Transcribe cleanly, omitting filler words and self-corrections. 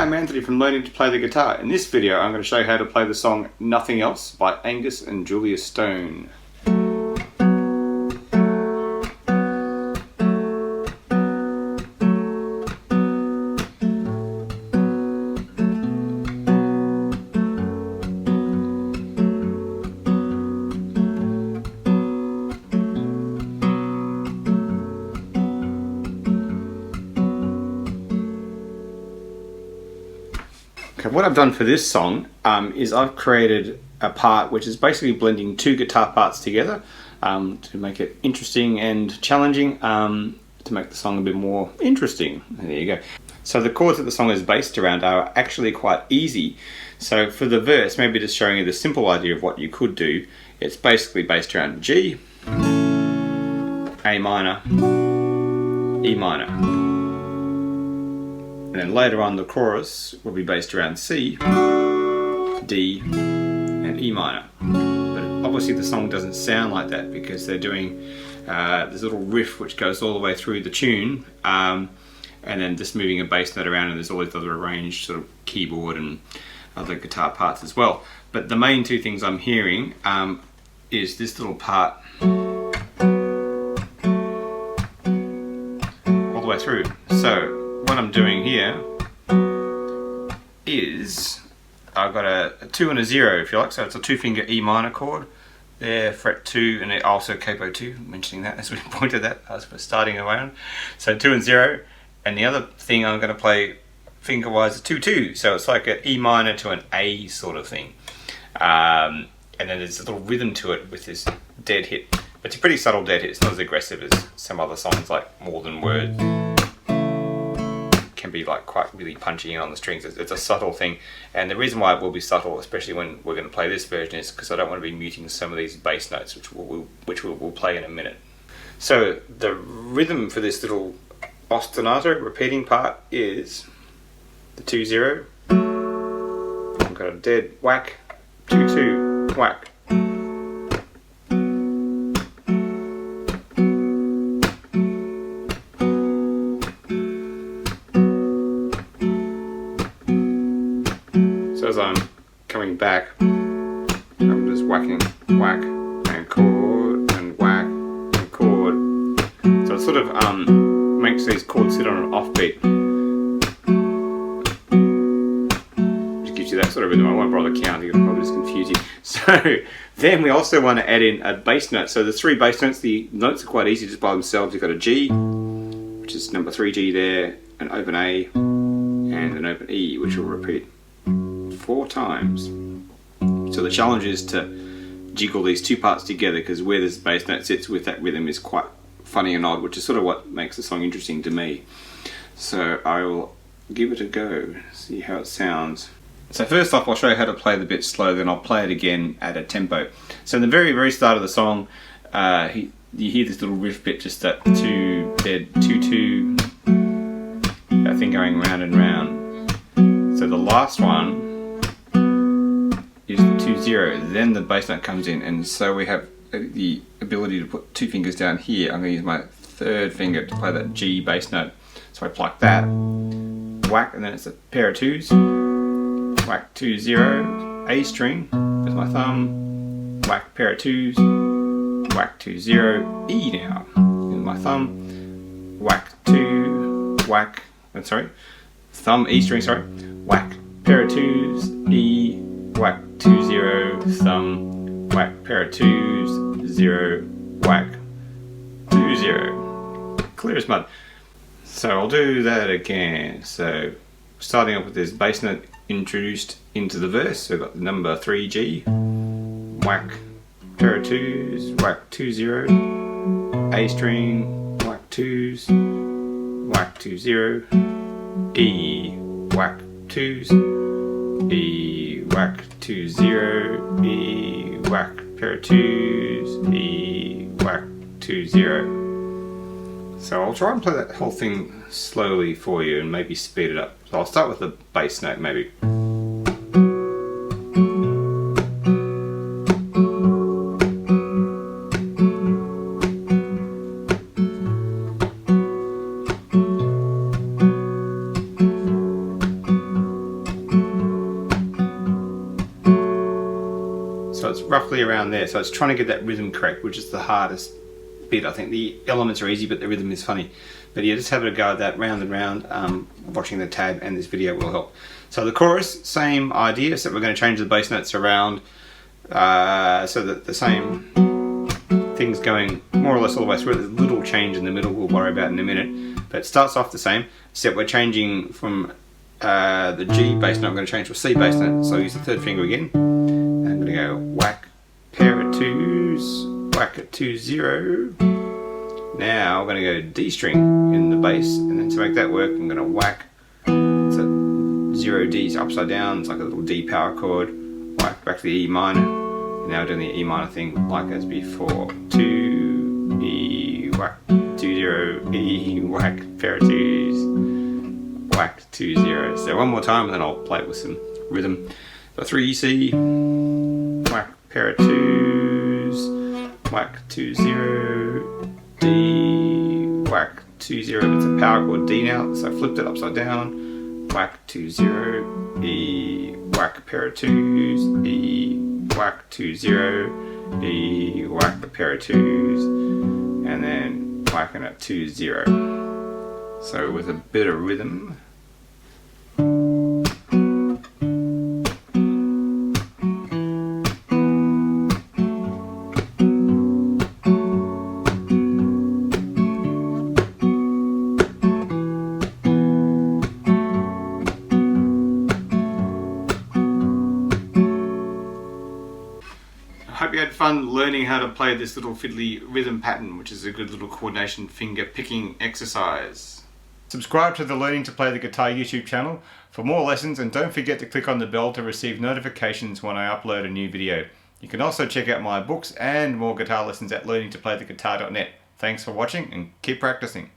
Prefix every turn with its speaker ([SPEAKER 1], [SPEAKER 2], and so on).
[SPEAKER 1] I'm Anthony from Learning to Play the Guitar. In this video I'm going to show you how to play the song Nothing Else by Angus and Julia Stone. Okay, what I've done for this song is I've created a part which is basically blending two guitar parts together to make it interesting and challenging, to make the song a bit more interesting. There you go. So the chords that the song is based around are actually quite easy. So for the verse, maybe just showing you the simple idea of what you could do, it's basically based around G, A minor, E minor. And then later on the chorus will be based around C, D, and E minor. But obviously the song doesn't sound like that because they're doing this little riff which goes all the way through the tune, and then just moving a bass note around, and there's all these other arranged sort of keyboard and other guitar parts as well. But the main two things I'm hearing is this little part all the way through. So what I'm doing here is I've got a 2 and a 0, if you like, so it's a 2-finger E minor chord there, fret 2, and also capo 2, mentioning that as we pointed that as we're starting around. So 2 and 0, and the other thing I'm going to play finger wise is 2-2, so it's like an E minor to an A sort of thing, and then there's a little rhythm to it with this dead hit. It's a pretty subtle dead hit, it's not as aggressive as some other songs like More Than Words. Can be like quite really punchy in on the strings. It's a subtle thing, and the reason why it will be subtle, especially when we're going to play this version, is because I don't want to be muting some of these bass notes, which we'll play in a minute. So the rhythm for this little ostinato repeating part is the 2-0. I've got a dead whack, 2-2 whack. As I'm coming back, I'm just whacking, whack, and chord, and whack, and chord. So it sort of makes these chords sit on an offbeat, which gives you that sort of rhythm. I won't bother counting, it'll probably just confuse you. So then we also want to add in a bass note. So the 3 bass notes, the notes are quite easy just by themselves. You've got a G, which is number 3 G there, an open A, and an open E, which will repeat 4 times. So the challenge is to jiggle these two parts together, because where this bass note sits with that rhythm is quite funny and odd, which is sort of what makes the song interesting to me. So I will give it a go, see how it sounds. So first off I'll show you how to play the bit slow, then I'll play it again at a tempo. So in the very start of the song, you hear this little riff bit, just that 2 dead 2-2, that thing going round and round. So the last one is the 2-0, then the bass note comes in, and so we have the ability to put 2 fingers down here. I'm going to use my 3rd finger to play that G bass note. So I pluck that, whack, and then it's a pair of 2s, whack 2-0, A string with my thumb, whack pair of 2s, whack 2-0, E now with my thumb, whack 2, whack, thumb, E string, whack pair of 2s, E, whack 2-0, thumb, whack pair of 2s, 0, whack 2-0. Clear as mud. So I'll do that again. So starting off with this bass note introduced into the verse. So we've got the number 3 G, whack pair of 2s, whack 2-0, A string, whack 2s, whack 2-0, E, whack 2s, E, whack 2-0, E, whack pair of 2s, E, whack 2-0. So I'll try and play that whole thing slowly for you and maybe speed it up. So I'll start with the bass note maybe. roughly around there. So it's trying to get that rhythm correct, which is the hardest bit. I think the elements are easy, but the rhythm is funny. But yeah, just have a go at that round and round. Watching the tab and this video will help. So the chorus, same idea, so we're going to change the bass notes around so that the same thing's going more or less all the way through. There's a little change in the middle we'll worry about in a minute, but it starts off the same, except we're changing from the G bass note, I'm going to change to a C bass note. So I'll use the third finger again, and I'm going to go whack, pair of twos, whack at 2 0. Now I'm going to go D string in the bass, and then to make that work I'm going to whack, it's a 0 D's upside down, it's like a little D power chord, whack back to the E minor, and now doing the E minor thing like as before, 2 E whack, 2 0 E whack, pair of twos, whack 2 0. So one more time and then I'll play it with some rhythm. So 3 C, whack, pair of twos, whack 2 0, D, whack 2 0. It's a power chord D now, so I flipped it upside down, whack 2 0, E, whack, pair of twos, E, whack 2 0, E, whack the pair of twos, and then whacking at 2 0. So with a bit of rhythm. I hope you had fun learning how to play this little fiddly rhythm pattern, which is a good little coordination finger picking exercise. Subscribe to the Learning to Play the Guitar YouTube channel for more lessons, and don't forget to click on the bell to receive notifications when I upload a new video. You can also check out my books and more guitar lessons at learningtoplaytheguitar.net. Thanks for watching and keep practicing.